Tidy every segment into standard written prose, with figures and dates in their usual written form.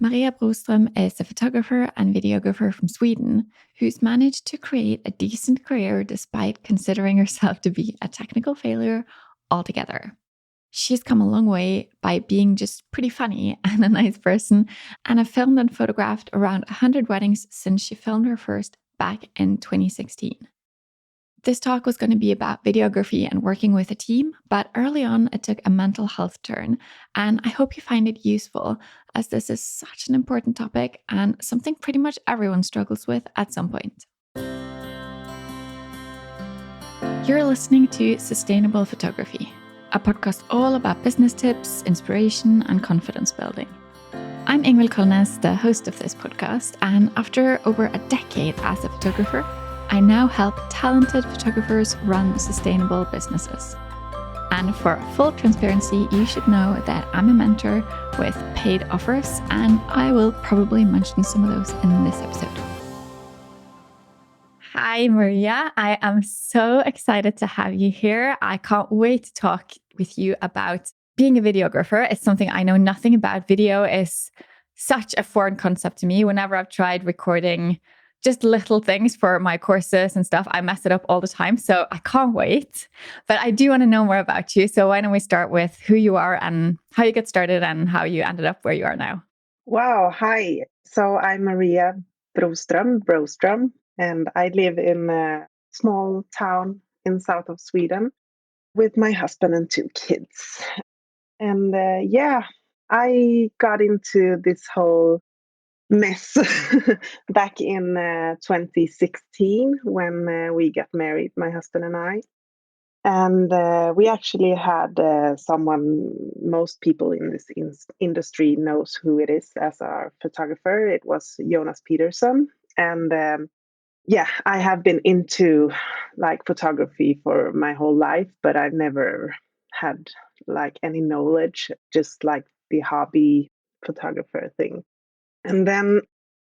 Maria Broström is a photographer and videographer from Sweden who's managed to create a decent career despite considering herself to be a technical failure altogether. She's come a long way by being just pretty funny and a nice person, and have filmed and photographed around 100 weddings since she filmed her first back in 2016. This talk was going to be about videography and working with a team, but early on it took a mental health turn, and I hope you find it useful as this is such an important topic and something pretty much everyone struggles with at some point. You're listening to Sustainable Photography, a podcast all about business tips, inspiration, and confidence building. I'm Ingvild Kolnes, the host of this podcast, and after over a decade as a photographer, I now help talented photographers run sustainable businesses. And for full transparency, you should know that I'm a mentor with paid offers, and I will probably mention some of those in this episode. Hi, Maria. I am so excited to have you here. I can't wait to talk with you about being a videographer. It's something I know nothing about. Video is such a foreign concept to me. Whenever I've tried recording just little things for my courses and stuff, I mess it up all the time. So I can't wait. But I do want to know more about you. So why don't we start with who you are and how you get started and how you ended up where you are now? Wow. Hi. So I'm Maria Broström, and I live in a small town in south of Sweden with my husband and 2 kids. And I got into this whole mess back in 2016 when we got married, my husband and I. And we actually had someone most people in this industry knows who it is as our photographer. It was Jonas Peterson. And I have been into like photography for my whole life, but I've never had like any knowledge, just like the hobby photographer thing. And then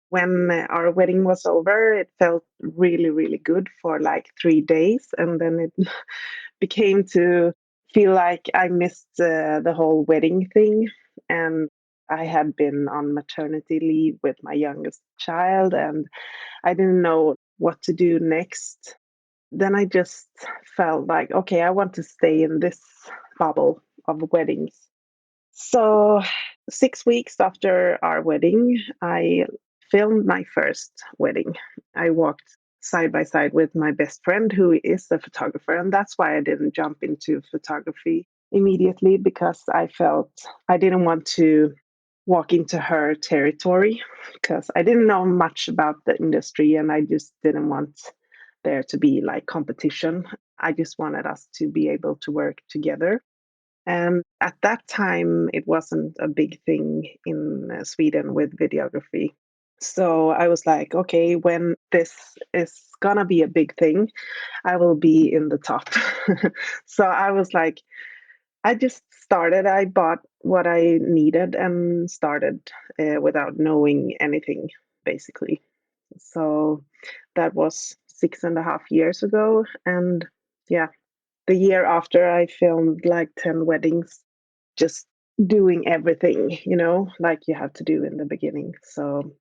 when our wedding was over, it felt really, really good for like 3 days. And then it became to feel like I missed the whole wedding thing. And I had been on maternity leave with my youngest child, and I didn't know what to do next. Then I just felt like, okay, I want to stay in this bubble of weddings. So 6 weeks after our wedding, I filmed my first wedding. I walked side by side with my best friend who is a photographer, and that's why I didn't jump into photography immediately, because I felt I didn't want to walk into her territory, because I didn't know much about the industry and I just didn't want there to be like competition. I just wanted us to be able to work together. And at that time, it wasn't a big thing in Sweden with videography. So I was like, okay, when this is gonna be a big thing, I will be in the top. So I was like, I just started. I bought what I needed and started without knowing anything, basically. So that was 6.5 years ago. And yeah, the year after, I filmed like 10 weddings, just doing everything, like you have to do in the beginning. So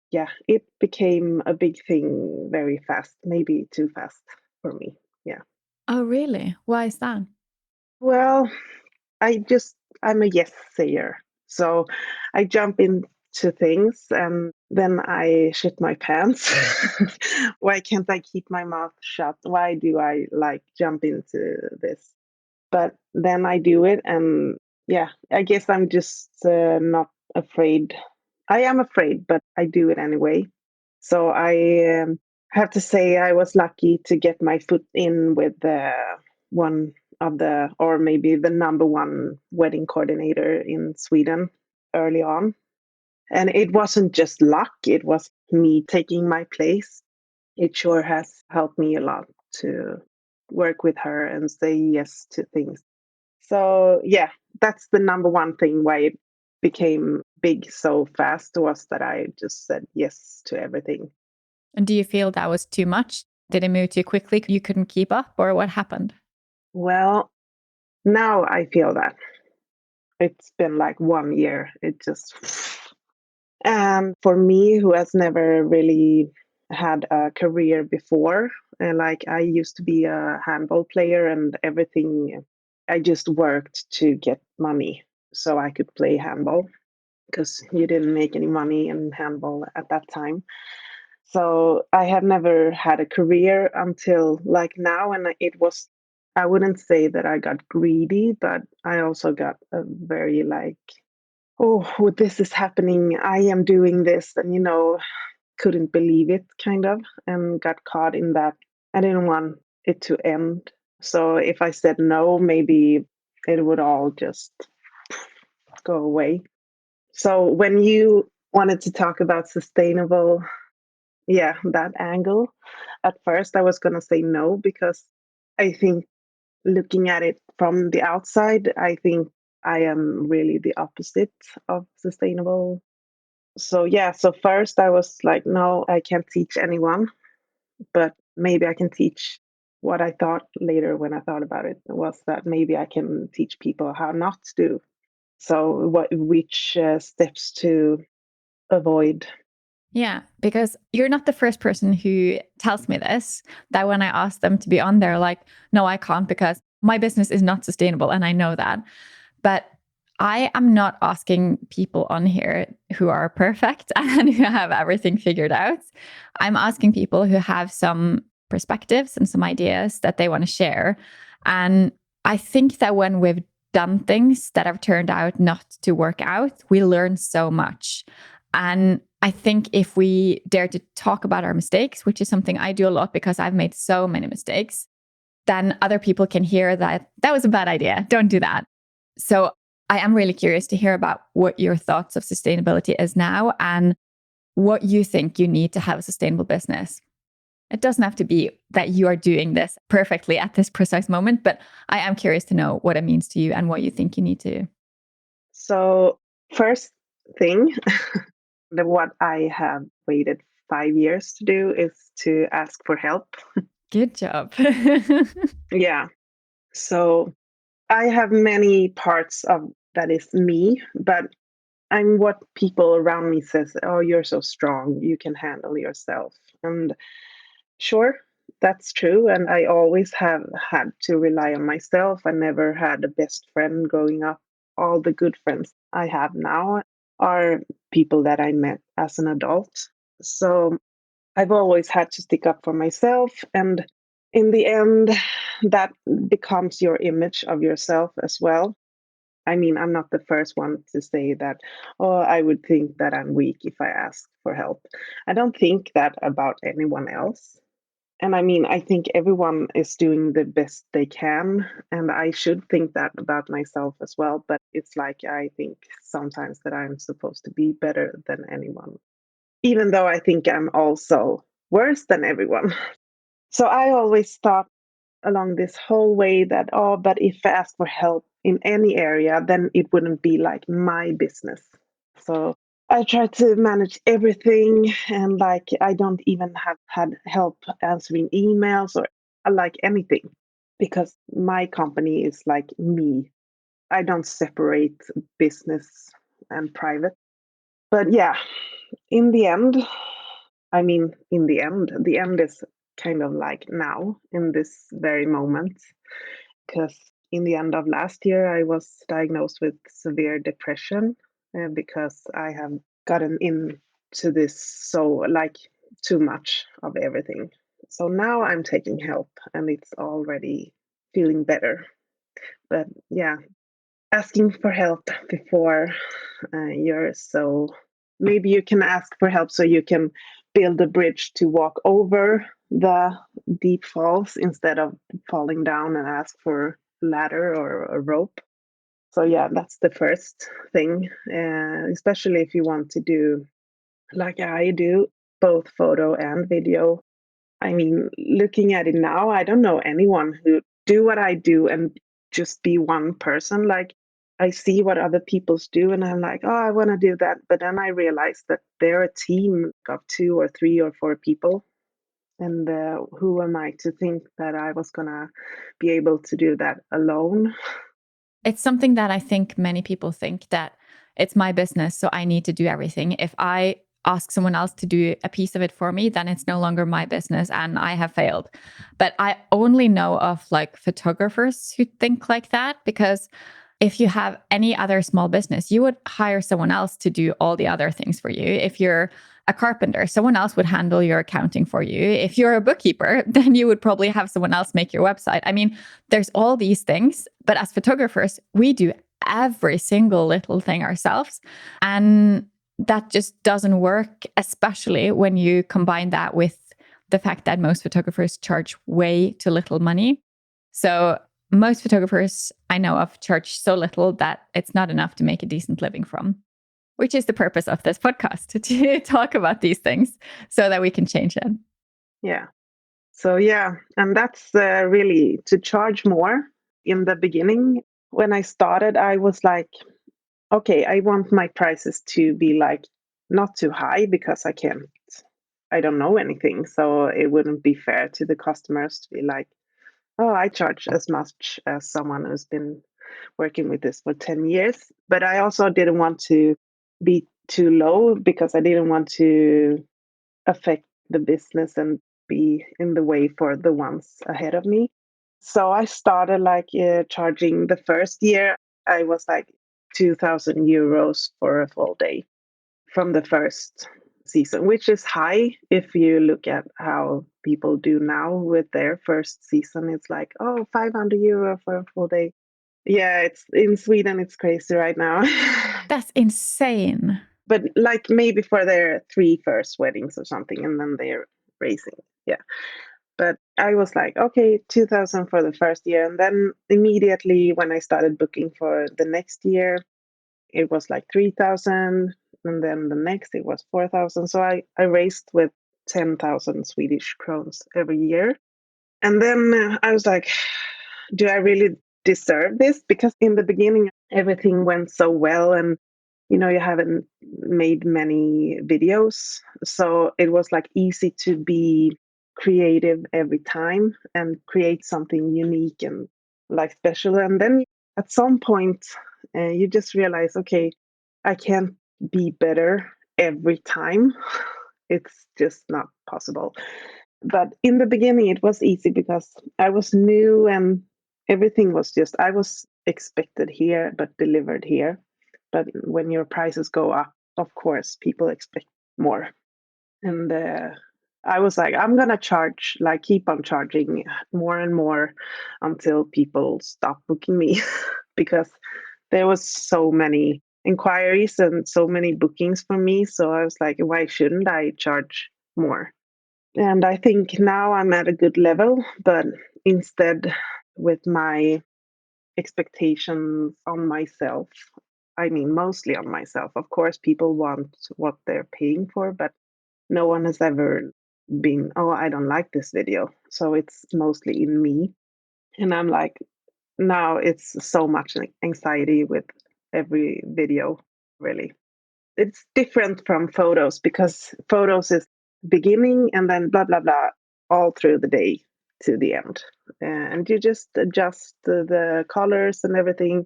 yeah, it became a big thing very fast, maybe too fast for me. Yeah. Oh, really? Why is that? Well, I'm a yes sayer. So I jump into things and then I shit my pants. Why can't I keep my mouth shut? Why do I like jump into this? But then I do it, and yeah, I guess I'm just not afraid. I am afraid, but I do it anyway. So I have to say I was lucky to get my foot in with one of the, or maybe the number one wedding coordinator in Sweden early on. And it wasn't just luck, it was me taking my place. It sure has helped me a lot to work with her and say yes to things. So yeah, that's the number one thing why it became big so fast, was that I just said yes to everything. And do you feel that was too much? Did it move too quickly? You couldn't keep up, or what happened? Well, now I feel that it's been like 1 year. It just And for me, who has never really had a career before, like I used to be a handball player and everything, I just worked to get money so I could play handball because you didn't make any money in handball at that time. So I have never had a career until like now, and it was, I wouldn't say that I got greedy, but I also got a very like, oh, this is happening. I am doing this, and couldn't believe it kind of, and got caught in that. I didn't want it to end. So if I said no, maybe it would all just go away. So when you wanted to talk about sustainable, yeah, that angle, at first I was going to say no because I think looking at it from the outside, I think I am really the opposite of sustainable. So yeah, so first I was like, no, I can't teach anyone, but maybe I can teach. What I thought later when I thought about it was that maybe I can teach people how not to do. So which steps to avoid. Yeah, because you're not the first person who tells me this, that when I ask them to be on there, like, no, I can't because my business is not sustainable. And I know that. But I am not asking people on here who are perfect and who have everything figured out. I'm asking people who have some perspectives and some ideas that they want to share. And I think that when we've done things that have turned out not to work out, we learn so much. And I think if we dare to talk about our mistakes, which is something I do a lot because I've made so many mistakes, then other people can hear that that was a bad idea. Don't do that. So I am really curious to hear about what your thoughts of sustainability is now and what you think you need to have a sustainable business. It doesn't have to be that you are doing this perfectly at this precise moment, but I am curious to know what it means to you and what you think you need to. So first thing, what I have waited 5 years to do is to ask for help. Good job. Yeah. So I have many parts of that is me, but I'm what people around me says, "Oh, you're so strong. You can handle yourself." And sure, that's true. And I always have had to rely on myself. I never had a best friend growing up. All the good friends I have now are people that I met as an adult. So I've always had to stick up for myself. And in the end, that becomes your image of yourself as well. I mean, I'm not the first one to say that, oh, I would think that I'm weak if I ask for help. I don't think that about anyone else. And I mean, I think everyone is doing the best they can. And I should think that about myself as well. But it's like I think sometimes that I'm supposed to be better than anyone, even though I think I'm also worse than everyone. So I always thought along this whole way that, oh, but if I ask for help in any area, then it wouldn't be like my business. So I try to manage everything, and like I don't even have had help answering emails or like anything because my company is like me. I don't separate business and private. But yeah, in the end, I mean, in the end is kind of like now in this very moment because in the end of last year, I was diagnosed with severe depression because I have gotten into this so like too much of everything. So now I'm taking help and it's already feeling better. But yeah, asking for help before you're so maybe you can ask for help so you can build a bridge to walk over the deep falls instead of falling down and ask for a ladder or a rope. So yeah, that's the first thing, especially if you want to do like I do both photo and video. I mean, looking at it now, I don't know anyone who do what I do and just be one person. Like I see what other people's do and I'm like, oh, I want to do that. But then I realize that they're a team of two or three or four people. And who am I to think that I was going to be able to do that alone? It's something that I think many people think that It's my business, so I need to do everything. If I ask someone else to do a piece of it for me, then it's no longer my business and I have failed. But I only know of like photographers who think like that, because if you have any other small business, you would hire someone else to do all the other things for you. If you're a carpenter, someone else would handle your accounting for you. If you're a bookkeeper, then you would probably have someone else make your website. I mean, there's all these things, but as photographers, we do every single little thing ourselves. And that just doesn't work, especially when you combine that with the fact that most photographers charge way too little money. So most photographers I know of charge so little that it's not enough to make a decent living from, which is the purpose of this podcast, to talk about these things so that we can change it. Yeah. So, yeah, and that's really to charge more. In the beginning, when I started, I was like, okay, I want my prices to be like not too high because I don't know anything. So it wouldn't be fair to the customers to be like, oh, I charge as much as someone who's been working with this for 10 years. But I also didn't want to be too low because I didn't want to affect the business and be in the way for the ones ahead of me. So I started like charging the first year. I was like 2,000 euros for a full day from the first season, which is high if you look at how people do now with their first season. It's like, oh, 500 euro for a full day. Yeah, it's in Sweden, it's crazy right now. That's insane. But like maybe for their three first weddings or something, and then they're raising. Yeah. But I was like, okay, 2,000 for the first year. And then immediately when I started booking for the next year, it was like 3,000. And then the next, it was 4,000. So I raised with 10,000 Swedish crowns every year. And then I was like, do I really deserve this? Because in the beginning, everything went so well. And you haven't made many videos. So it was like easy to be creative every time and create something unique and like special. And then at some point, you just realize, okay, I can't be better every time. It's just not possible. But in the beginning, it was easy because I was new and everything was just, I was expected here, but delivered here. But when your prices go up, of course, people expect more. And I was like, I'm going to charge, like, keep on charging more and more until people stop booking me because there was so many inquiries and so many bookings for me. So I was like, why shouldn't I charge more? And I think now I'm at a good level, but instead, with my expectations on myself, I mean, mostly on myself. Of course, people want what they're paying for, but no one has ever been, oh, I don't like this video. So it's mostly in me. And I'm like, now it's so much anxiety with every video, really. It's different from photos because photos is beginning and then blah blah blah all through the day to the end, and you just adjust the colors and everything,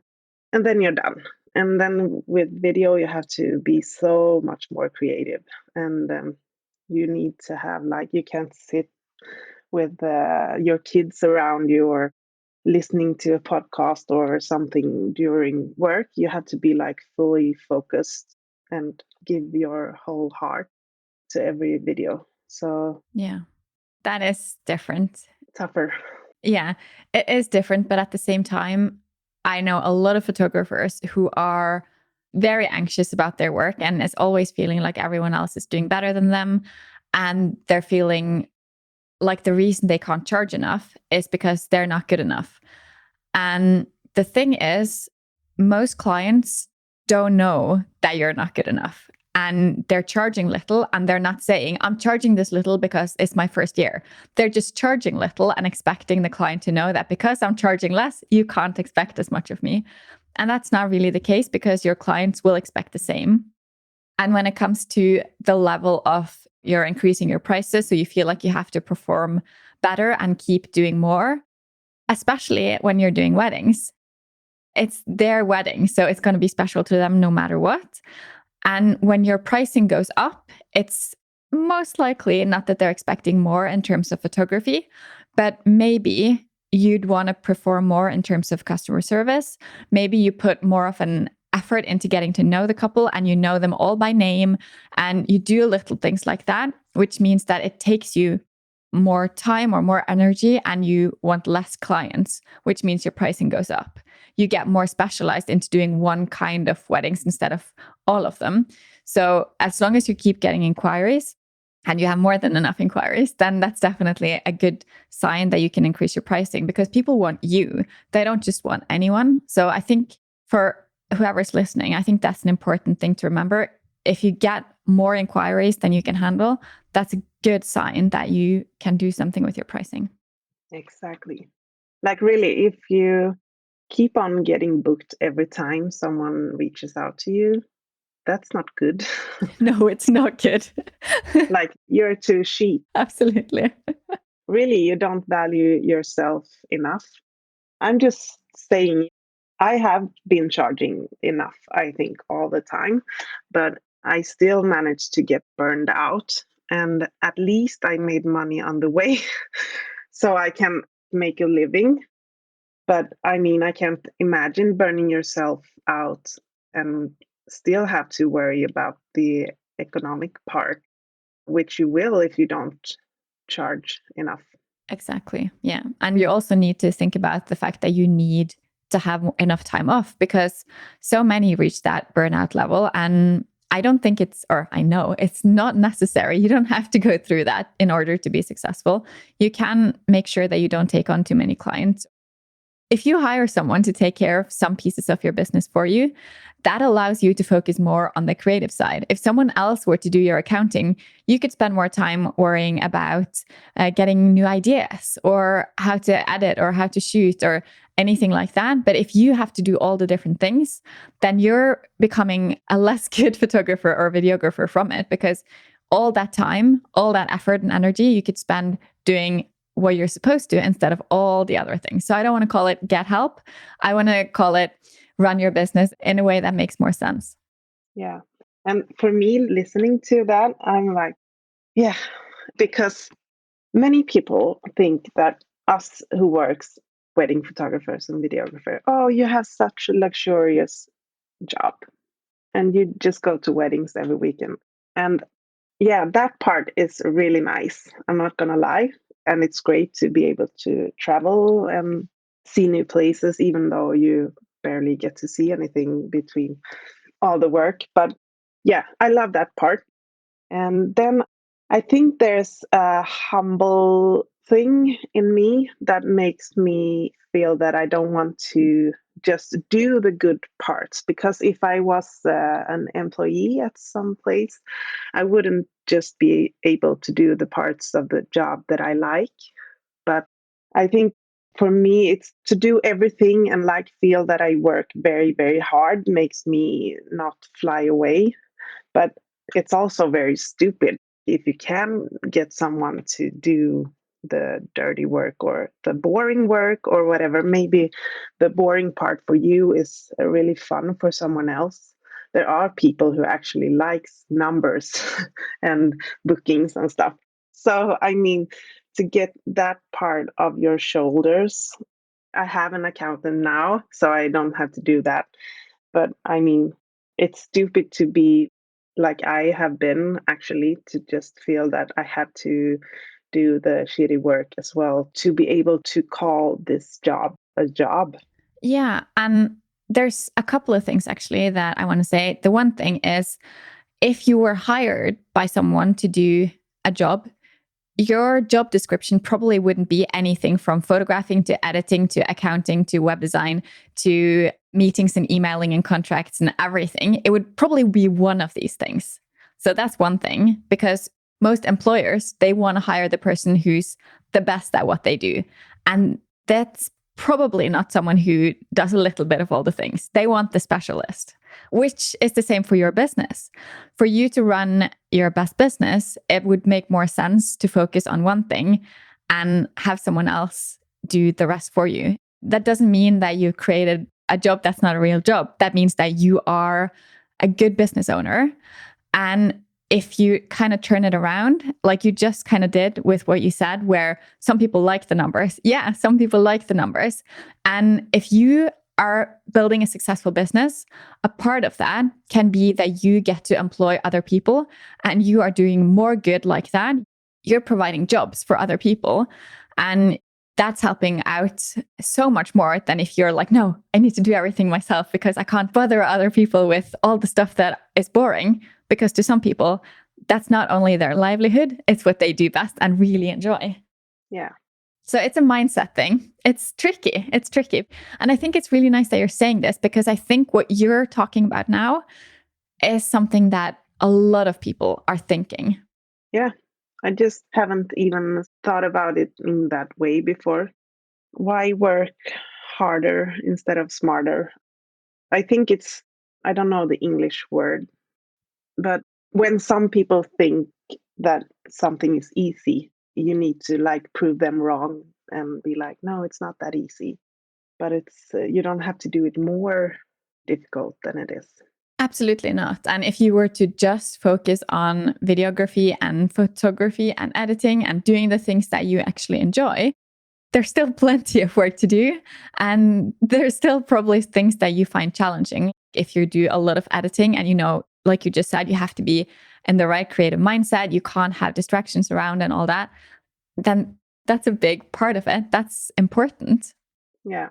and then you're done. And then with video, you have to be so much more creative, and you need to have like you can't sit with your kids around you or listening to a podcast or something during work. You have to be like fully focused and give your whole heart to every video. So Yeah, that is different. tougher. Yeah, it is different. But at the same time, I know a lot of photographers who are very anxious about their work and is always feeling like everyone else is doing better than them. And they're feeling like the reason they can't charge enough is because they're not good enough. And the thing is, most clients don't know that you're not good enough. And they're charging little and they're not saying, I'm charging this little because it's my first year. They're just charging little and expecting the client to know that because I'm charging less, you can't expect as much of me. And that's not really the case because your clients will expect the same. And when it comes to the level of you're increasing your prices, so you feel like you have to perform better and keep doing more, especially when you're doing weddings, It's their wedding, so it's going to be special to them no matter what. And when your pricing goes up, it's most likely not that they're expecting more in terms of photography, but maybe you'd want to perform more in terms of customer service. Maybe you put more of an effort into getting to know the couple and you know them all by name and you do little things like that, which means that it takes you more time or more energy and you want less clients, which means your pricing goes up. You get more specialized into doing one kind of weddings instead of all of them. So as long as you keep getting inquiries and you have more than enough inquiries, then that's definitely a good sign that you can increase your pricing because people want you. They don't just want anyone. So I think for whoever's listening, I think that's an important thing to remember. If you get more inquiries than you can handle, that's a good sign that you can do something with your pricing. Exactly. Like, really, if you keep on getting booked every time someone reaches out to you, that's not good. No, it's not good. Like, you're too cheap. Absolutely. Really, you don't value yourself enough. I'm just saying, I have been charging enough, I think, all the time, but I still managed to get burned out. And at least I made money on the way so I can make a living. But I mean, I can't imagine burning yourself out and still have to worry about the economic part, which you will if you don't charge enough. Exactly. Yeah. And you also need to think about the fact that you need to have enough time off because so many reach that burnout level. And I don't think or I know it's not necessary. You don't have to go through that in order to be successful. You can make sure that you don't take on too many clients. If you hire someone to take care of some pieces of your business for you, that allows you to focus more on the creative side. If someone else were to do your accounting, you could spend more time worrying about getting new ideas or how to edit or how to shoot or anything like that. But if you have to do all the different things, then you're becoming a less good photographer or videographer from it because all that time, all that effort and energy you could spend doing what you're supposed to instead of all the other things. So I don't want to call it get help. I want to call it run your business in a way that makes more sense. Yeah. And for me, listening to that, I'm like, yeah, because many people think that us who works wedding photographers and videographer, oh, you have such a luxurious job and you just go to weddings every weekend. And yeah, that part is really nice. I'm not gonna lie. And it's great to be able to travel and see new places, even though you barely get to see anything between all the work. But yeah, I love that part. And then I think there's a humble thing in me that makes me feel that I don't want to just do the good parts. Because if I was an employee at some place, I wouldn't just be able to do the parts of the job that I like. But I think for me, it's to do everything and like feel that I work very, very hard makes me not fly away. But it's also very stupid if you can get someone to do the dirty work or the boring work or whatever. Maybe the boring part for you is really fun for someone else. There are people who actually likes numbers and bookings and stuff. So I mean, to get that part of your shoulders, I have an accountant now, so I don't have to do that. But I mean, it's stupid to be like I have been actually, to just feel that I had to do the shitty work as well to be able to call this job a job. Yeah. And there's a couple of things actually that I want to say. The one thing is if you were hired by someone to do a job, your job description probably wouldn't be anything from photographing to editing to accounting to web design to meetings and emailing and contracts and everything. It would probably be one of these things. So that's one thing because most employers, they want to hire the person who's the best at what they do. And that's probably not someone who does a little bit of all the things. They want the specialist, which is the same for your business. For you to run your best business, it would make more sense to focus on one thing and have someone else do the rest for you. That doesn't mean that you've created a job that's not a real job. That means that you are a good business owner. And if you kind of turn it around, like you just kind of did with what you said, where some people like the numbers. Yeah, some people like the numbers. And if you are building a successful business, a part of that can be that you get to employ other people and you are doing more good like that. You're providing jobs for other people. And that's helping out so much more than if you're like, no, I need to do everything myself because I can't bother other people with all the stuff that is boring. Because to some people, that's not only their livelihood, it's what they do best and really enjoy. Yeah. So it's a mindset thing. It's tricky. It's tricky. And I think it's really nice that you're saying this because I think what you're talking about now is something that a lot of people are thinking. Yeah. I just haven't even thought about it in that way before. Why work harder instead of smarter? I think I don't know the English word, but when some people think that something is easy, you need to like prove them wrong and be like, no, it's not that easy. But you don't have to do it more difficult than it is. Absolutely not. And if you were to just focus on videography and photography and editing and doing the things that you actually enjoy, there's still plenty of work to do. And there's still probably things that you find challenging. If you do a lot of editing and, like you just said, you have to be in the right creative mindset, you can't have distractions around and all that, then that's a big part of it. That's important. Yeah.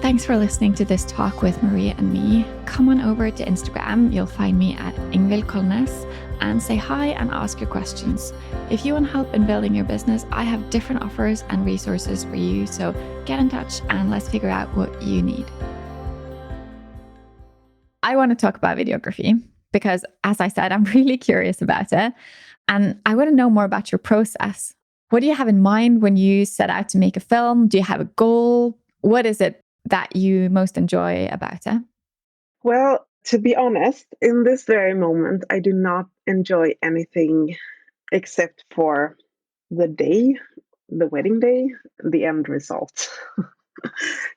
Thanks for listening to this talk with Maria and me. Come on over to Instagram. You'll find me at Ingvild Kolnes and say hi and ask your questions. If you want help in building your business, I have different offers and resources for you. So get in touch and let's figure out what you need. I want to talk about videography because, as I said, I'm really curious about it. And I want to know more about your process. What do you have in mind when you set out to make a film? Do you have a goal? What is it that you most enjoy about it? Well, to be honest, in this very moment, I do not enjoy anything except for the day, the wedding day, the end result.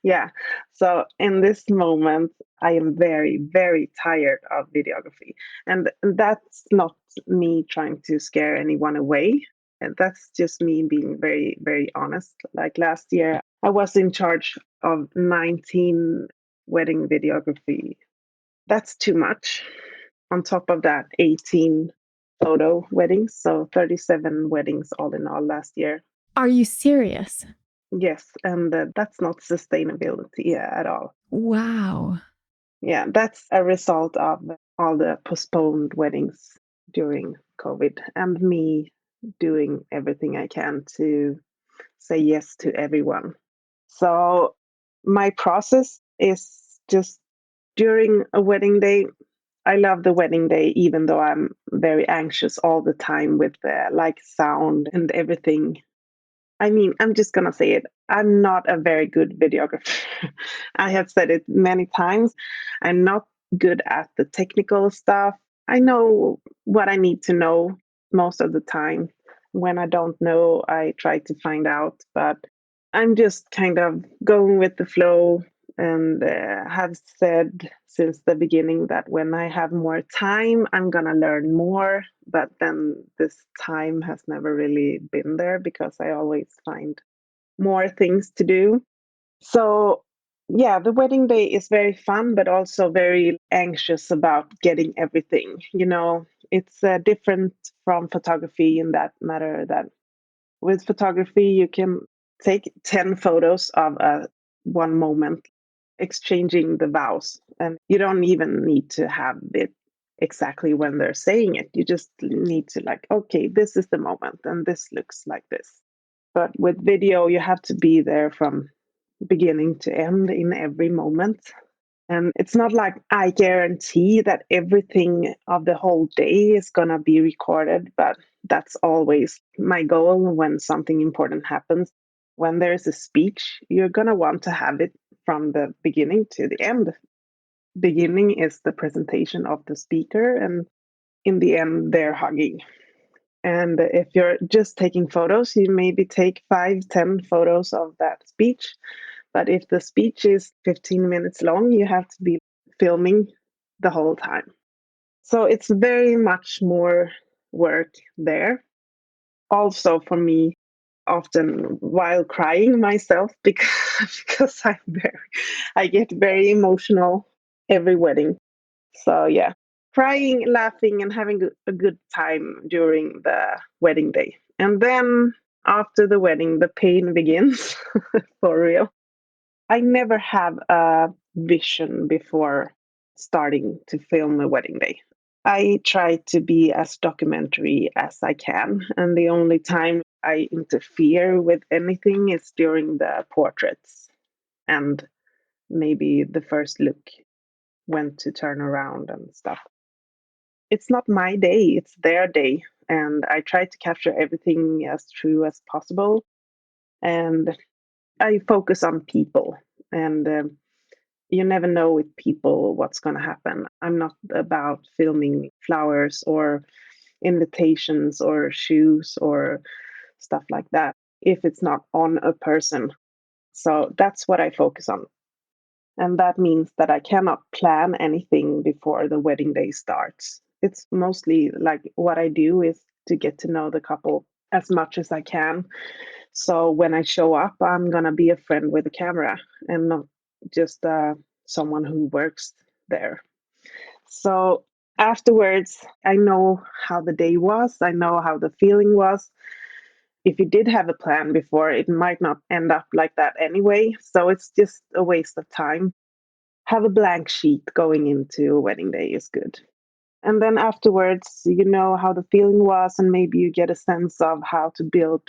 Yeah. So in this moment, I am very, very tired of videography. And that's not me trying to scare anyone away. And that's just me being very, very honest. Like last year, I was in charge of 19 wedding videography. That's too much. On top of that, 18 photo weddings. So 37 weddings all in all last year. Are you serious? Yes, and that's not sustainability at all. Wow. Yeah, that's a result of all the postponed weddings during COVID and me doing everything I can to say yes to everyone. So my process is just during a wedding day. I love the wedding day, even though I'm very anxious all the time with the like sound and everything. I mean, I'm just going to say it. I'm not a very good videographer. I have said it many times. I'm not good at the technical stuff. I know what I need to know most of the time. When I don't know, I try to find out, but I'm just kind of going with the flow and have said since the beginning that when I have more time, I'm going to learn more. But then this time has never really been there because I always find more things to do. So, yeah, the wedding day is very fun, but also very anxious about getting everything. It's different from photography in that matter that with photography, you can take 10 photos of one moment, exchanging the vows. And you don't even need to have it exactly when they're saying it. You just need to, like, okay, this is the moment and this looks like this. But with video, you have to be there from beginning to end in every moment. And it's not like I guarantee that everything of the whole day is going to be recorded, but that's always my goal when something important happens. When there's a speech, you're going to want to have it from the beginning to the end. Beginning is the presentation of the speaker, and in the end, they're hugging. And if you're just taking photos, you maybe take 5, 10 photos of that speech. But if the speech is 15 minutes long, you have to be filming the whole time. So it's very much more work there. Also for me, often while crying myself because I get very emotional every wedding. So yeah, crying, laughing, and having a good time during the wedding day. And then after the wedding, the pain begins for real. I never have a vision before starting to film a wedding day. I try to be as documentary as I can, and the only time I interfere with anything is during the portraits and maybe the first look, when to turn around and stuff. It's not my day, it's their day, and I try to capture everything as true as possible. And I focus on people, and you never know with people what's going to happen. I'm not about filming flowers or invitations or shoes or stuff like that if it's not on a person. So that's what I focus on. And that means that I cannot plan anything before the wedding day starts. It's mostly like what I do is to get to know the couple as much as I can. So when I show up, I'm going to be a friend with the camera and not just someone who works there. So afterwards, I know how the day was, I know how the feeling was. If you did have a plan before, it might not end up like that anyway. So it's just a waste of time. Have a blank sheet going into a wedding day is good. And then afterwards, you know how the feeling was, and maybe you get a sense of how to build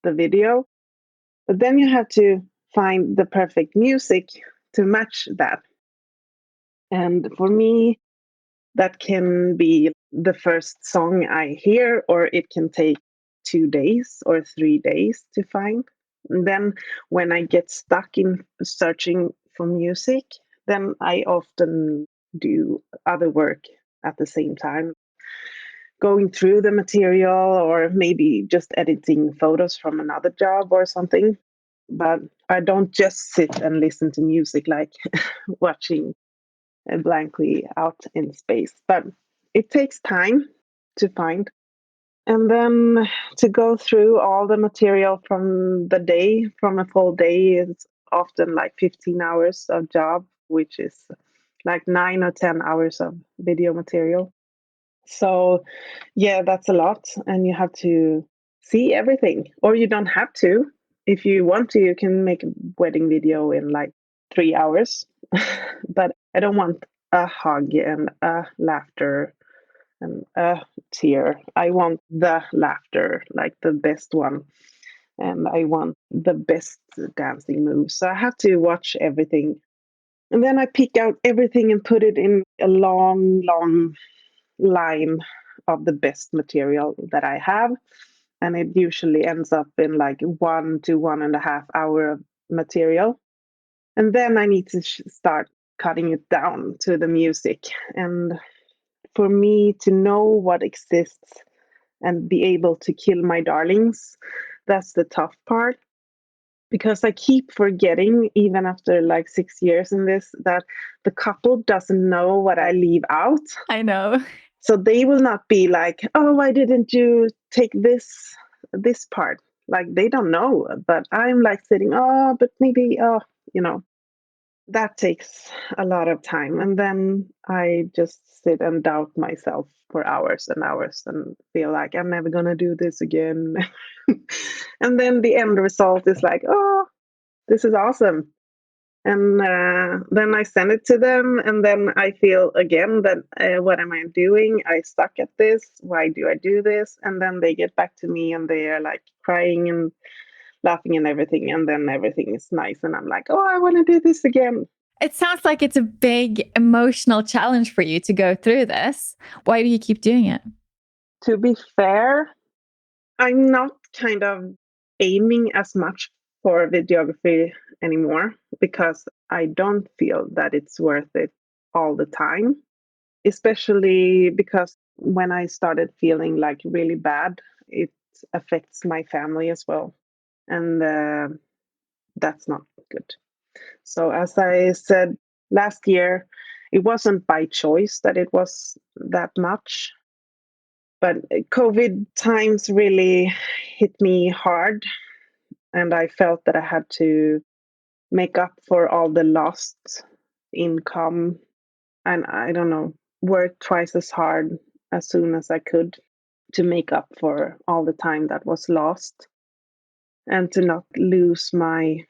the video. But then you have to find the perfect music to match that. And for me, that can be the first song I hear, or it can take 2 days or 3 days to find. And then when I get stuck in searching for music, then I often do other work at the same time, going through the material or maybe just editing photos from another job or something. But I don't just sit and listen to music like watching blankly out in space. But it takes time to find. And then to go through all the material from the day, from a full day, is often like 15 hours of job, which is like 9 or 10 hours of video material. So, yeah, that's a lot. And you have to see everything, or you don't have to. If you want to, you can make a wedding video in like 3 hours. But I don't want a hug and a laughter and a tear. I want the laughter, like the best one. And I want the best dancing moves. So I have to watch everything. And then I pick out everything and put it in a long, long line of the best material that I have. And it usually ends up in like 1 to 1.5 hour of material. And then I need to start cutting it down to the music. And for me to know what exists and be able to kill my darlings, that's the tough part. Because I keep forgetting, even after like 6 years in this, that the couple doesn't know what I leave out. I know. So they will not be like, oh, why didn't you take this part? Like they don't know. But I'm like sitting, oh, but maybe, oh, you know, that takes a lot of time. And then I just sit and doubt myself for hours and hours and feel like I'm never gonna do this again. And then the end result is like, oh, this is awesome. And then I send it to them, and then I feel again that what am I doing? I suck at this. Why do I do this? And then they get back to me, and they are like crying and laughing and everything, and then everything is nice, and I'm like, oh, I want to do this again. It sounds like it's a big emotional challenge for you to go through this. Why do you keep doing it? To be fair, I'm not kind of aiming as much for videography anymore because I don't feel that it's worth it all the time, especially because when I started feeling like really bad, it affects my family as well. And that's not good. So, as I said last year, it wasn't by choice that it was that much, but COVID times really hit me hard, and I felt that I had to make up for all the lost income, and I don't know, work twice as hard as soon as I could to make up for all the time that was lost and to not lose my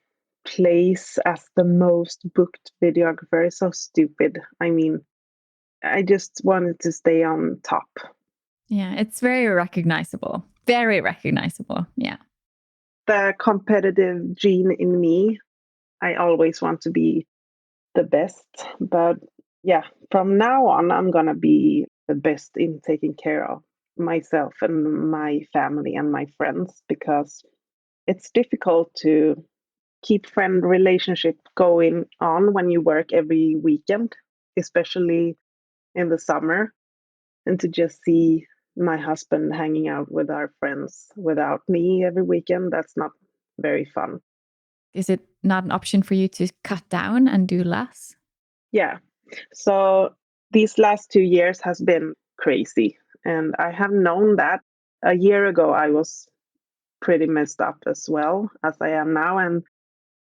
place as the most booked videographer is so stupid. I mean, I just wanted to stay on top. Yeah, it's very recognizable. Very recognizable. Yeah. The competitive gene in me, I always want to be the best. But yeah, from now on, I'm going to be the best in taking care of myself and my family and my friends because it's difficult to keep friend relationship going on when you work every weekend, especially in the summer, and to just see my husband hanging out with our friends without me every weekend, that's not very fun. Is it not an option for you to cut down and do less? Yeah. So these last 2 years has been crazy. And I have known that a year ago I was pretty messed up as well as I am now. And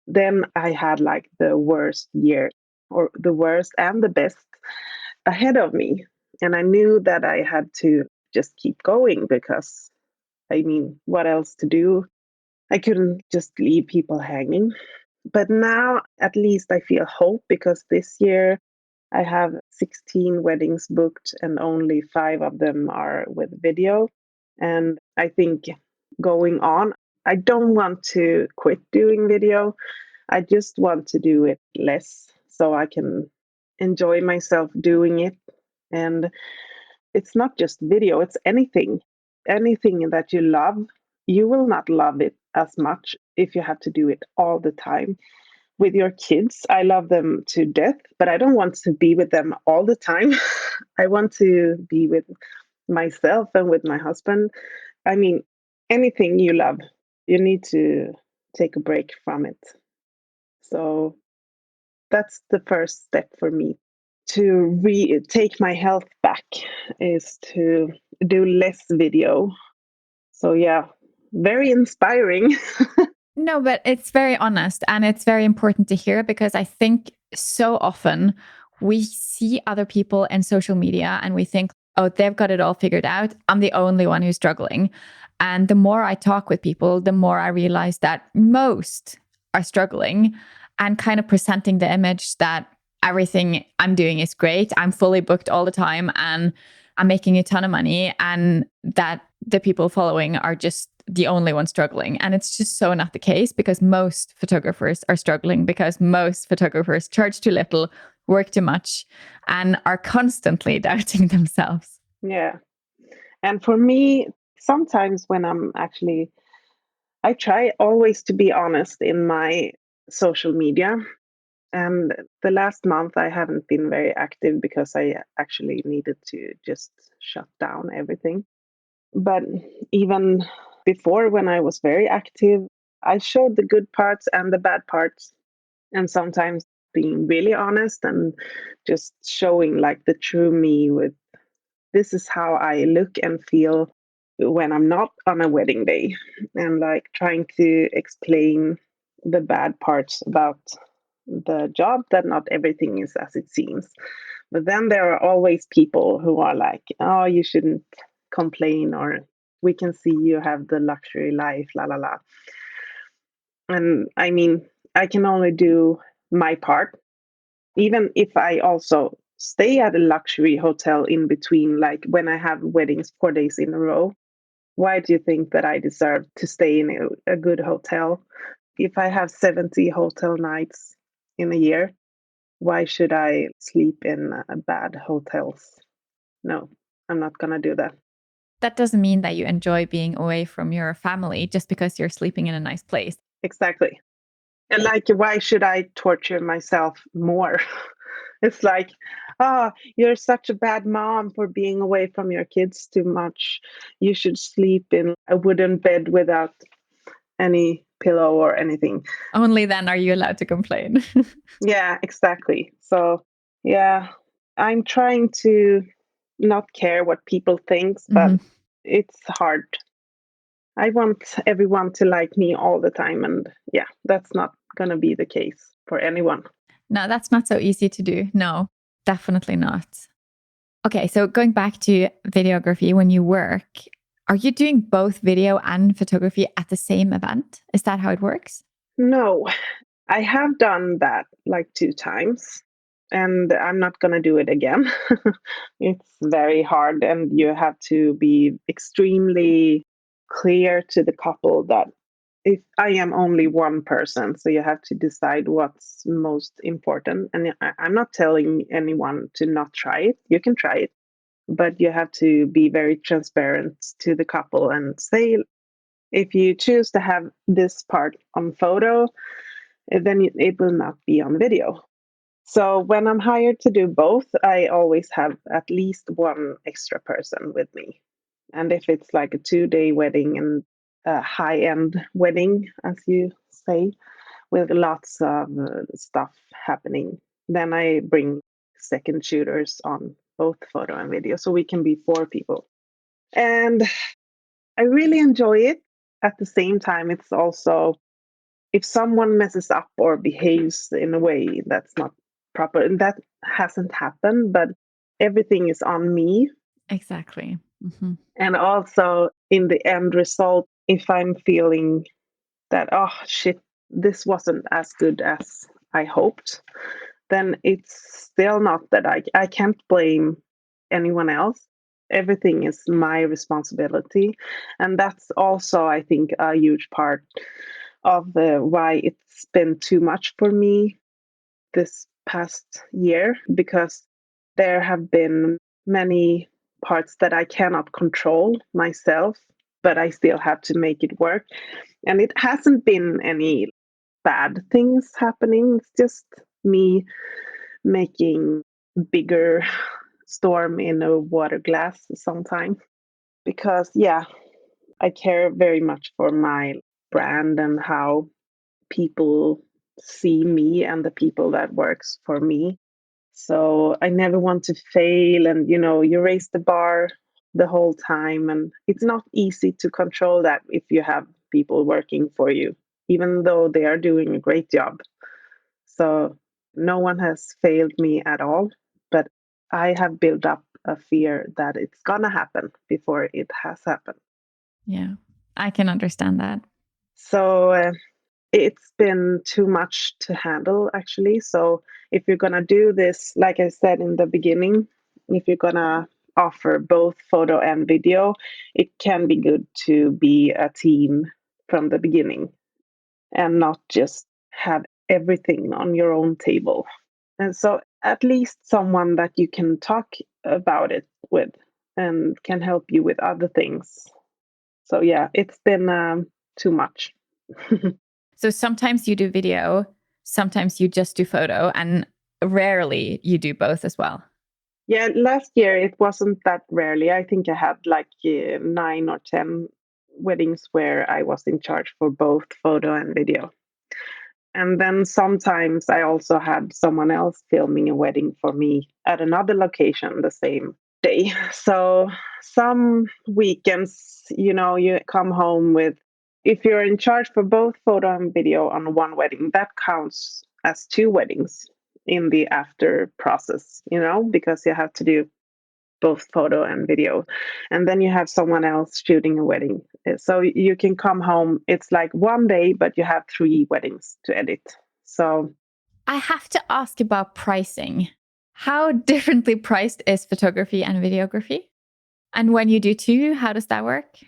then I had like the worst year, or the worst and the best ahead of me. And I knew that I had to just keep going because, I mean, what else to do? I couldn't just leave people hanging. But now at least I feel hope because this year I have 16 weddings booked and only 5 of them are with video. And I think going on, I don't want to quit doing video. I just want to do it less so I can enjoy myself doing it. And it's not just video, it's anything. Anything that you love, you will not love it as much if you have to do it all the time. With your kids, I love them to death, but I don't want to be with them all the time. I want to be with myself and with my husband. I mean, anything you love, you need to take a break from it. So that's the first step for me to take my health back is to do less video. So yeah, very inspiring. No, but it's very honest and it's very important to hear because I think so often we see other people in social media and we think, oh, they've got it all figured out. I'm the only one who's struggling. And the more I talk with people, the more I realize that most are struggling and kind of presenting the image that everything I'm doing is great. I'm fully booked all the time and I'm making a ton of money, and that the people following are just the only ones struggling. And it's just so not the case because most photographers are struggling because most photographers charge too little, work too much, and are constantly doubting themselves. Yeah. And for me, sometimes when I try always to be honest in my social media. And the last month, I haven't been very active because I actually needed to just shut down everything. But even before, when I was very active, I showed the good parts and the bad parts, and sometimes being really honest and just showing like the true me with this is how I look and feel when I'm not on a wedding day, and like trying to explain the bad parts about the job, that not everything is as it seems. But then there are always people who are like, oh, you shouldn't complain, or we can see you have the luxury life, la la la. And I mean, I can only do my part, even if I also stay at a luxury hotel in between, like when I have weddings 4 days in a row. Why do you think that I deserve to stay in a good hotel? If I have 70 hotel nights in a year, why should I sleep in bad hotels? No, I'm not going to do that. That doesn't mean that you enjoy being away from your family just because you're sleeping in a nice place. Exactly. And like, why should I torture myself more? It's like, oh, you're such a bad mom for being away from your kids too much. You should sleep in a wooden bed without any pillow or anything. Only then are you allowed to complain. Yeah, exactly. So, yeah, I'm trying to not care what people thinks, but Hmm. it's hard. I want everyone to like me all the time, and yeah, that's not gonna be the case for anyone. No, that's not so easy to do. No, definitely not. Okay, so going back to videography, when you work, are you doing both video and photography at the same event? Is that how it works? No, I have done that like 2 times, and I'm not gonna do it again. It's very hard, and you have to be extremely clear to the couple that if I am only one person, so you have to decide what's most important. And I'm not telling anyone to not try it. You can try it, but you have to be very transparent to the couple and say, if you choose to have this part on photo, then it will not be on video. So when I'm hired to do both, I always have at least one extra person with me. And if it's like a 2 day wedding and a high end wedding, as you say, with lots of stuff happening, then I bring second shooters on both photo and video so we can be 4 people. And I really enjoy it. At the same time, it's also if someone messes up or behaves in a way that's not proper, and that hasn't happened, but everything is on me. Exactly. Hmm. And also in the end result, if I'm feeling that, oh shit, this wasn't as good as I hoped, then it's still not that I can't blame anyone else. Everything is my responsibility. And that's also, I think, a huge part of why it's been too much for me this past year, because there have been many parts that I cannot control myself, but I still have to make it work. And it hasn't been any bad things happening. It's just me making bigger storm in a water glass sometimes. Because yeah, I care very much for my brand and how people see me and the people that works for me. So I never want to fail, and you raise the bar the whole time, and it's not easy to control that if you have people working for you, even though they are doing a great job. So no one has failed me at all, but I have built up a fear that it's gonna happen before it has happened. Yeah, I can understand that. So it's been too much to handle, actually. So if you're gonna do this, like I said in the beginning, if you're gonna offer both photo and video, it can be good to be a team from the beginning and not just have everything on your own table. And so at least someone that you can talk about it with and can help you with other things. So yeah, it's been too much. So sometimes you do video, sometimes you just do photo, and rarely you do both as well. Yeah, last year it wasn't that rarely. I think I had like 9 or 10 weddings where I was in charge for both photo and video. And then sometimes I also had someone else filming a wedding for me at another location the same day. So some weekends, you come home with, if you're in charge for both photo and video on one wedding, that counts as 2 weddings in the after process, because you have to do both photo and video. And then you have someone else shooting a wedding. So you can come home, it's like one day, but you have 3 weddings to edit. So I have to ask about pricing. How differently priced is photography and videography? And when you do two, how does that work?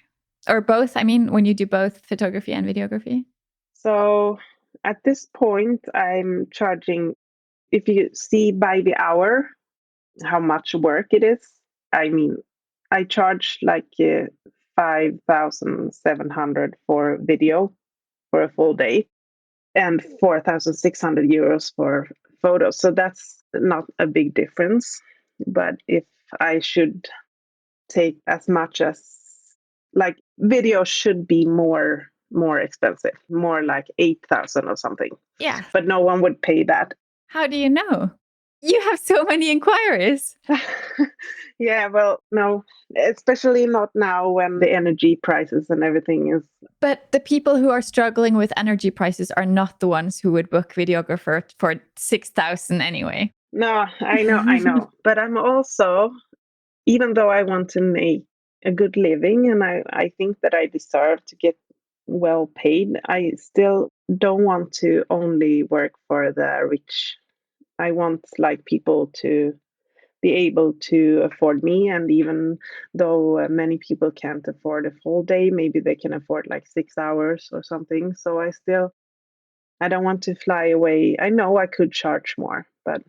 Or both, I mean, when you do both photography and videography? so at this point I'm charging, if you see by the hour how much work it is. I mean, I charge like 5,700 for video for a full day and 4,600 euros for photos. So that's not a big difference. But if I should take as much as, like, video should be more more expensive, more like 8,000 or something. Yeah. But no one would pay that. How do you know? You have so many inquiries. Yeah, well, no, especially not now when the energy prices and everything is. But the people who are struggling with energy prices are not the ones who would book videographer for 6,000 anyway. No, I know. But I'm also, even though I want to make a good living and I think that I deserve to get well paid, I still don't want to only work for the rich. I want like people to be able to afford me, and even though many people can't afford a full day, maybe they can afford like 6 hours or something. So I don't want to fly away. I know I could charge more, but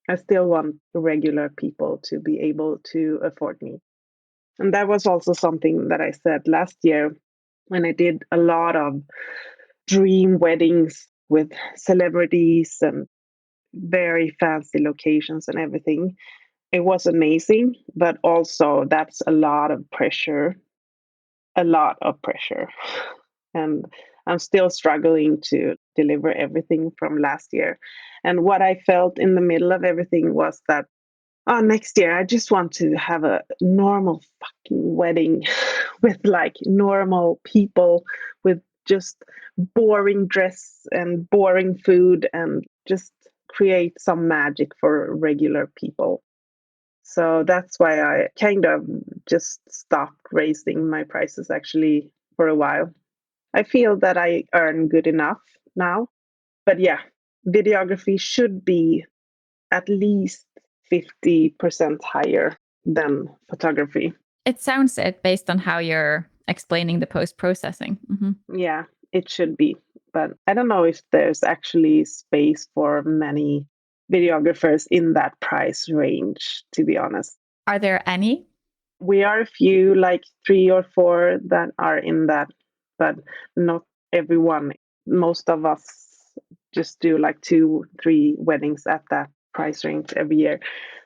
I still want regular people to be able to afford me. And that was also something that I said last year when I did a lot of dream weddings with celebrities and very fancy locations and everything. It was amazing, but also that's a lot of pressure, a lot of pressure. And I'm still struggling to deliver everything from last year. And what I felt in the middle of everything was that, oh, next year I just want to have a normal fucking wedding with like normal people, with just boring dress and boring food, and just create some magic for regular people. So that's why I kind of just stopped raising my prices actually for a while. I feel that I earn good enough now. But yeah, videography should be at least 50% higher than photography. It sounds it based on how you're explaining the post processing. Yeah, it should be. But I don't know if there's actually space for many videographers in that price range, to be honest. Are there any? We are a few, like 3 or 4 that are in that, but not everyone. Most of us just do like 2, 3 weddings at that price range every year.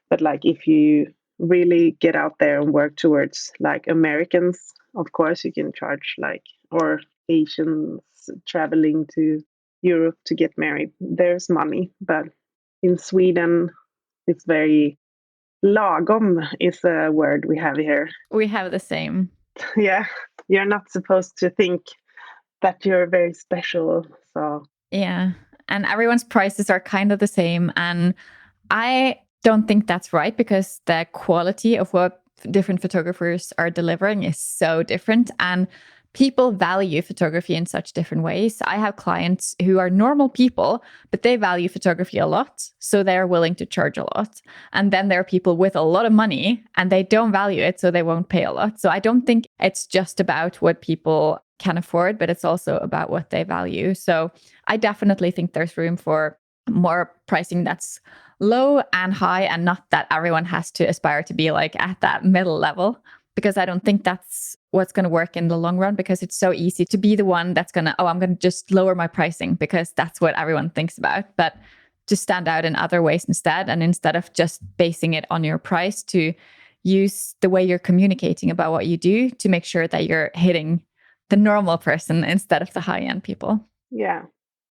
But like if you really get out there and work towards like Americans, of course you can charge like, or Asians traveling to Europe to get married. There's money, but in Sweden it's very lagom is a word we have here. We have the same. Yeah, you're not supposed to think that you're very special. So, Yeah. And everyone's prices are kind of the same. And I don't think that's right because the quality of what different photographers are delivering is so different. And people value photography in such different ways. I have clients who are normal people, but they value photography a lot. So they're willing to charge a lot. And then there are people with a lot of money and they don't value it. So they won't pay a lot. So I don't think it's just about what people can afford, but it's also about what they value. So I definitely think there's room for more pricing that's low and high, and not that everyone has to aspire to be like at that middle level, because I don't think that's what's going to work in the long run, because it's so easy to be the one that's going to, oh, I'm going to just lower my pricing because that's what everyone thinks about. But to stand out in other ways instead, and instead of just basing it on your price, to use the way you're communicating about what you do to make sure that you're hitting the normal person instead of the high end people. yeah.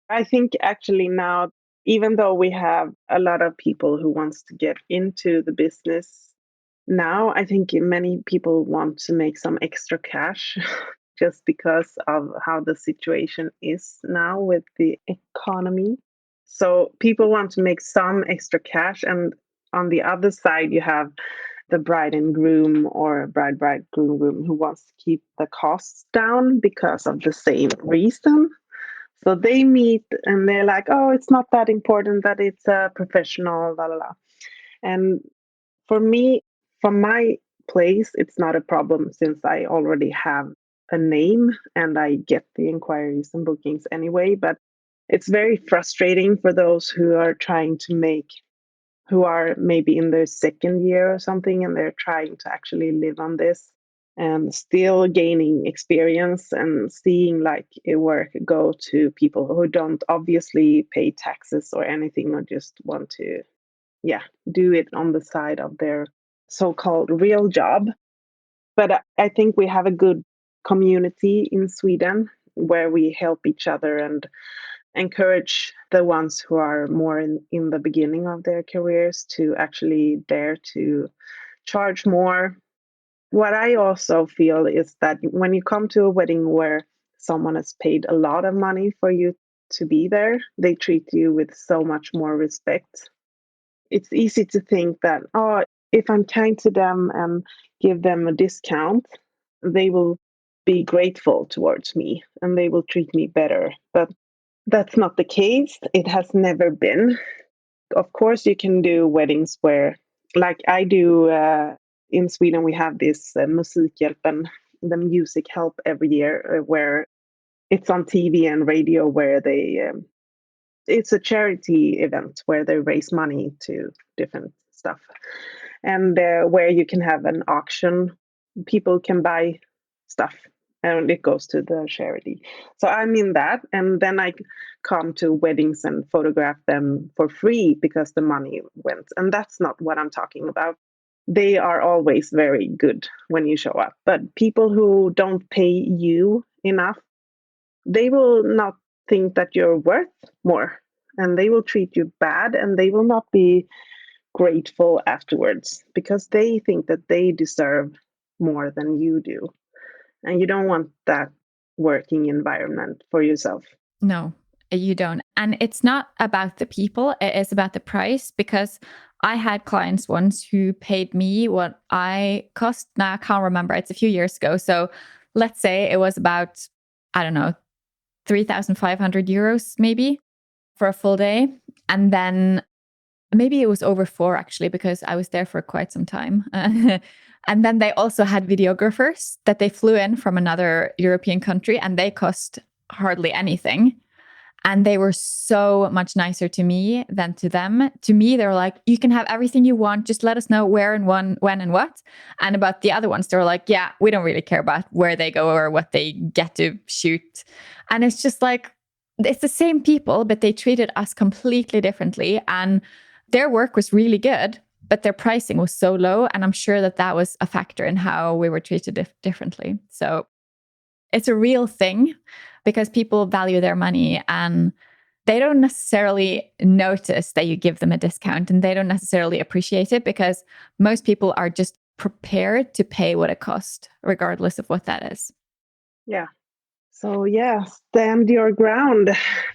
I think actually now, even though we have a lot of people who wants to get into the business now, I think many people want to make some extra cash just because of how the situation is now with the economy. So people want to make some extra cash, and on the other side you have the bride and groom, or groom who wants to keep the costs down because of the same reason. So they meet and they're like, oh, it's not that important that it's a professional, la la la. And for me, from my place, it's not a problem since I already have a name and I get the inquiries and bookings anyway. But it's very frustrating for those who are trying to make, who are maybe in their second year or something, and they're trying to actually live on this and still gaining experience and seeing like a work go to people who don't obviously pay taxes or anything, or just want to, yeah, do it on the side of their so-called real job. But I think we have a good community in Sweden, where we help each other and encourage the ones who are more in the beginning of their careers to actually dare to charge more. What I also feel is that when you come to a wedding where someone has paid a lot of money for you to be there, they treat you with so much more respect. It's easy to think that, oh, if I'm kind to them and give them a discount, they will be grateful towards me and they will treat me better. But that's not the case. It has never been. Of course, you can do weddings where, like I do in Sweden, we have this Musikhjälpen, the music help every year, where it's on TV and radio, where it's a charity event where they raise money to different stuff, and where you can have an auction. People can buy stuff and it goes to the charity. So I'm in that, and then I come to weddings and photograph them for free because the money went. And that's not what I'm talking about. They are always very good when you show up, but people who don't pay you enough, they will not think that you're worth more, and they will treat you bad, and they will not be grateful afterwards because they think that they deserve more than you do. And you don't want that working environment for yourself. No, you don't. And it's not about the people, it is about the price, because I had clients once who paid me what I cost. Now I can't remember, it's a few years ago. So let's say it was about, I don't know, 3,500 euros maybe for a full day. And then maybe it was over four actually, because I was there for quite some time. And then they also had videographers that they flew in from another European country, and they cost hardly anything. And they were so much nicer to me than to them. To me, they were like, you can have everything you want. Just let us know where and when and what. And about the other ones, they were like, yeah, we don't really care about where they go or what they get to shoot. And it's just like, it's the same people, but they treated us completely differently. And their work was really good, but their pricing was so low. And I'm sure that that was a factor in how we were treated differently. So it's a real thing because people value their money and they don't necessarily notice that you give them a discount, and they don't necessarily appreciate it because most people are just prepared to pay what it costs, regardless of what that is. Yeah. So, yeah, stand your ground,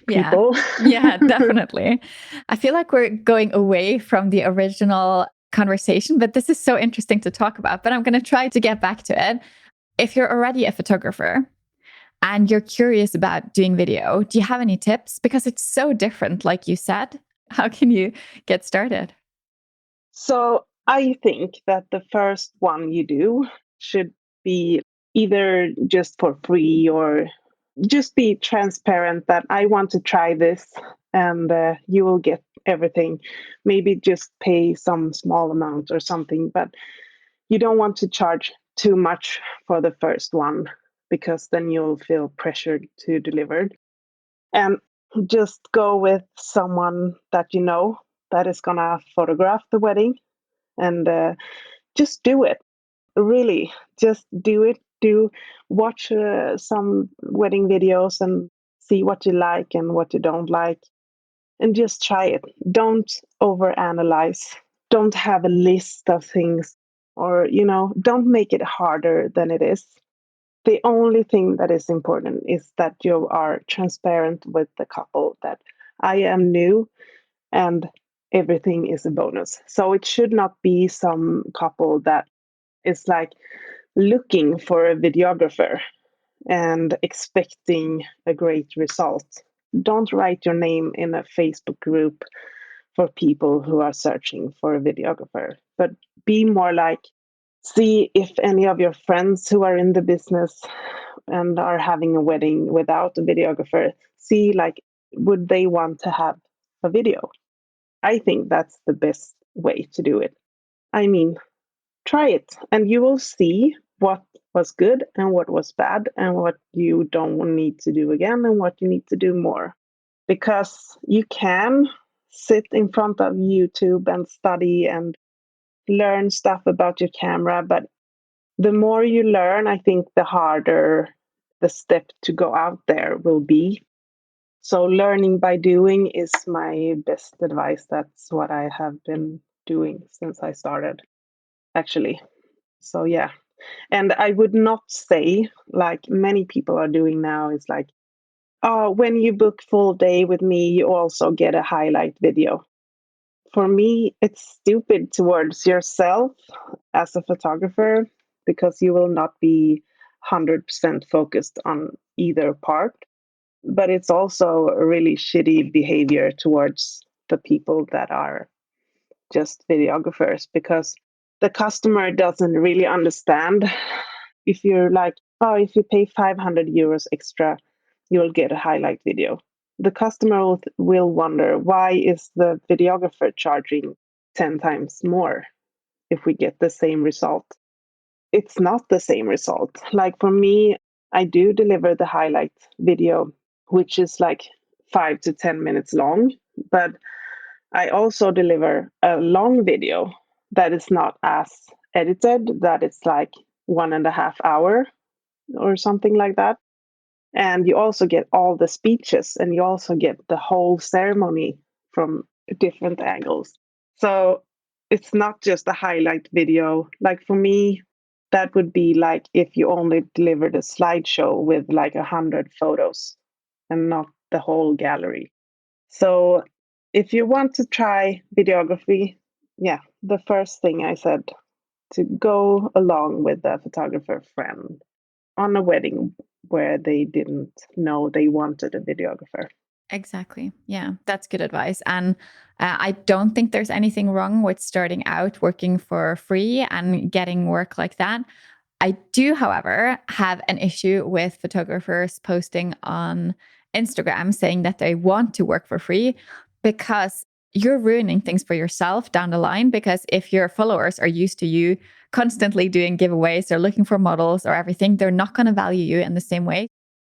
Yeah. people. Yeah, definitely. I feel like we're going away from the original conversation, but this is so interesting to talk about. But I'm going to try to get back to it. If you're already a photographer and you're curious about doing video, do you have any tips? Because it's so different, like you said. How can you get started? So, I think that the first one you do should be either just for free or just be transparent that I want to try this, and you will get everything. Maybe just pay some small amount or something, but you don't want to charge too much for the first one because then you'll feel pressured to deliver. And just go with someone that you know that is gonna photograph the wedding, and just do it. Really, just do it. Do watch some wedding videos and see what you like and what you don't like, and just try it. Don't overanalyze. Don't have a list of things, or don't make it harder than it is. The only thing that is important is that you are transparent with the couple that I am new and everything is a bonus. So it should not be some couple that is like looking for a videographer and expecting a great result. Don't write your name in a Facebook group for people who are searching for a videographer, but be more like, see if any of your friends who are in the business and are having a wedding without a videographer, see like, would they want to have a video? I think that's the best way to do it. I mean, try it and you will see what was good and what was bad and what you don't need to do again and what you need to do more. Because you can sit in front of YouTube and study and learn stuff about your camera, but the more you learn, I think the harder the step to go out there will be. So learning by doing is my best advice. That's what I have been doing since I started, actually. So yeah. And I would not say, like many people are doing now, is like, oh, when you book full day with me, you also get a highlight video. For me, it's stupid towards yourself as a photographer because you will not be 100% focused on either part. But it's also a really shitty behavior towards the people that are just videographers because the customer doesn't really understand. If you're like, oh, if you pay 500 euros extra, you'll get a highlight video. The customer will wonder, why is the videographer charging 10 times more if we get the same result? It's not the same result. Like for me, I do deliver the highlight video, which is like 5 to 10 minutes long, but I also deliver a long video that is not as edited, that it's like 1.5 hour or something like that. And you also get all the speeches and you also get the whole ceremony from different angles. So it's not just a highlight video. Like for me, that would be like if you only delivered a slideshow with like 100 photos and not the whole gallery. So if you want to try videography, yeah, the first thing I said, to go along with a photographer friend on a wedding where they didn't know they wanted a videographer. Exactly. Yeah, that's good advice. And I don't think there's anything wrong with starting out working for free and getting work like that. I do, however, have an issue with photographers posting on Instagram saying that they want to work for free because you're ruining things for yourself down the line. Because if your followers are used to you constantly doing giveaways or looking for models or everything, they're not going to value you in the same way.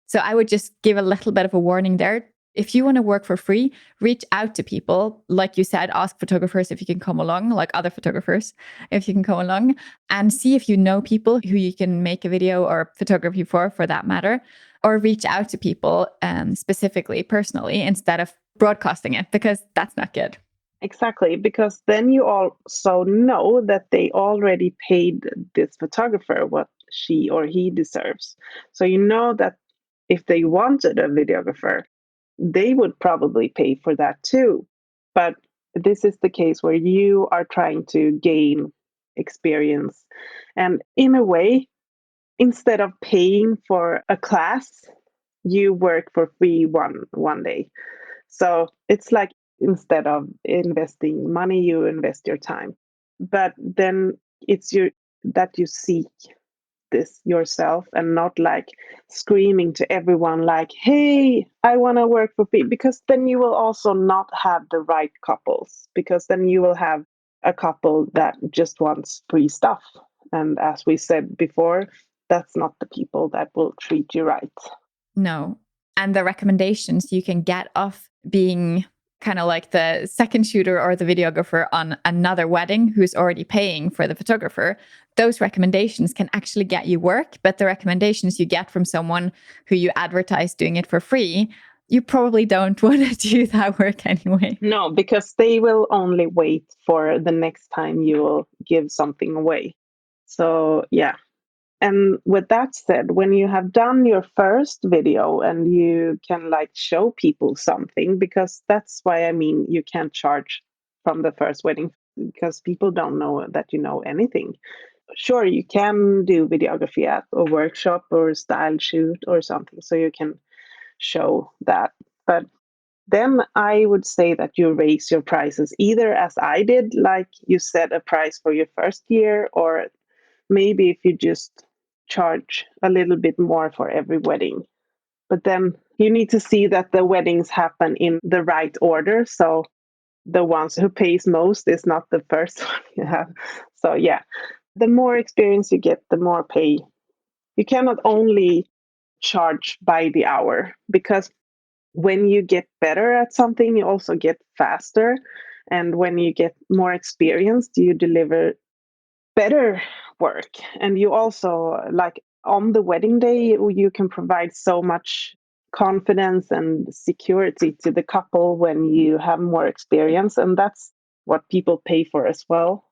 So I would just give a little bit of a warning there. If you want to work for free, reach out to people. Like you said, ask photographers if you can come along, like other photographers, if you can come along, and see if you know people who you can make a video or photography for that matter, or reach out to people specifically, personally, instead of broadcasting it, because that's not good. Exactly, because then you also know that they already paid this photographer what she or he deserves. So you know that if they wanted a videographer, they would probably pay for that too. But this is the case where you are trying to gain experience. And in a way, instead of paying for a class, you work for free one day. So it's like instead of investing money, you invest your time. But then it's your that you seek this yourself and not like screaming to everyone like, hey, I want to work for free, because then you will also not have the right couples, because then you will have a couple that just wants free stuff, and as we said before, that's not the people that will treat you right. No. And the recommendations you can get off being kind of like the second shooter or the videographer on another wedding who's already paying for the photographer, those recommendations can actually get you work. But the recommendations you get from someone who you advertise doing it for free, you probably don't want to do that work anyway. No, because they will only wait for the next time you will give something away. So yeah. And with that said, when you have done your first video and you can like show people something, because that's why I mean you can't charge from the first wedding because people don't know that you know anything. Sure, you can do videography at a workshop or a style shoot or something, so you can show that. But then I would say that you raise your prices either as I did, like you set a price for your first year, or maybe if you just charge a little bit more for every wedding. But then you need to see that the weddings happen in the right order. So the ones who pays most is not the first one you have. So yeah, the more experience you get, the more pay. You cannot only charge by the hour, because when you get better at something, you also get faster. And when you get more experienced, you deliver better work. And you also, like On the wedding day, you can provide so much confidence and security to the couple when you have more experience. And that's what people pay for as well.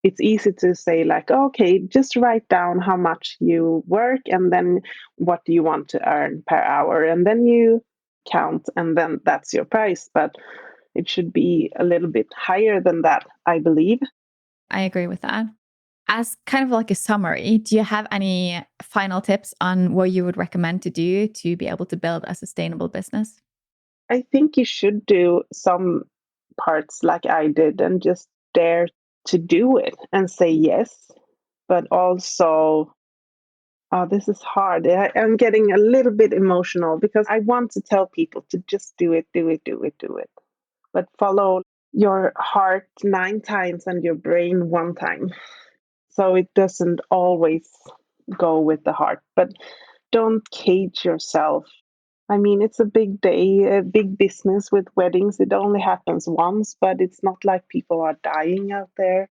It's easy to say, like, okay, just write down how much you work and then what do you want to earn per hour. And then you count, and then that's your price. But it should be a little bit higher than that, I believe. I agree with that. As kind of like a summary, do you have any final tips on what you would recommend to do to be able to build a sustainable business? I think you should do some parts like I did and just dare to do it and say yes. But also, oh, this is hard. I'm getting a little bit emotional because I want to tell people to just do it, do it, do it, do it. But follow your heart 9 times and your brain 1 time. So it doesn't always go with the heart. But don't cage yourself. I mean, it's a big day, a big business with weddings. It only happens once, but it's not like people are dying out there.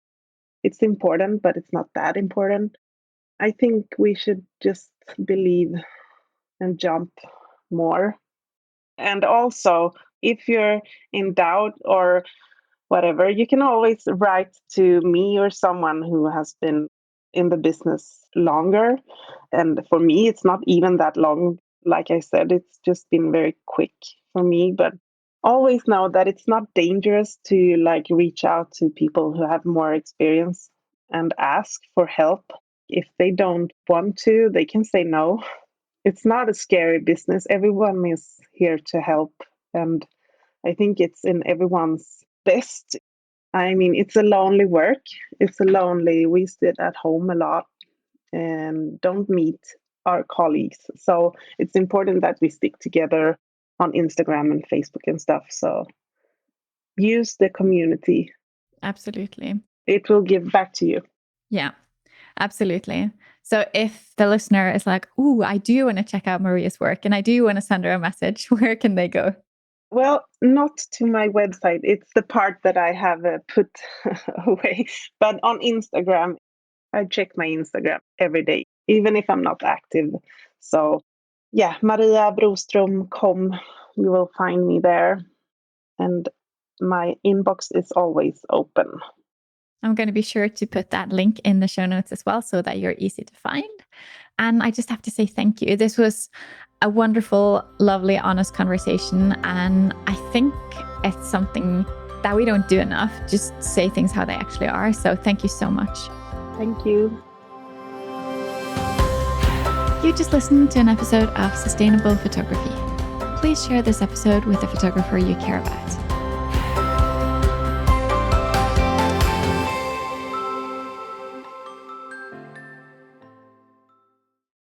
It's important, but it's not that important. I think we should just believe and jump more. And also, if you're in doubt or whatever, you can always write to me or someone who has been in the business longer. And for me, it's not even that long. Like I said, it's just been very quick for me. But always know that it's not dangerous to like reach out to people who have more experience and ask for help. If they don't want to, they can say no. It's not a scary business. Everyone is here to help. And I think it's in everyone's best. I mean, it's a lonely work. It's a lonely, we sit at home a lot and don't meet our colleagues. So it's important that we stick together on Instagram and Facebook and stuff. So use the community. Absolutely. It will give back to you. Yeah, absolutely. So if the listener is like, ooh, I do want to check out Maria's work and I do want to send her a message, where can they go? Well, not to my website. It's the part that I have put away. But on Instagram, I check my Instagram every day, even if I'm not active. So, yeah, Maria Broström.com. You will find me there. And my inbox is always open. I'm going to be sure to put that link in the show notes as well so that you're easy to find. And I just have to say thank you. This was a wonderful, lovely, honest conversation. And I think it's something that we don't do enough, just say things how they actually are. So thank you so much. Thank you. You just listened to an episode of Sustainable Photography. Please share this episode with a photographer you care about.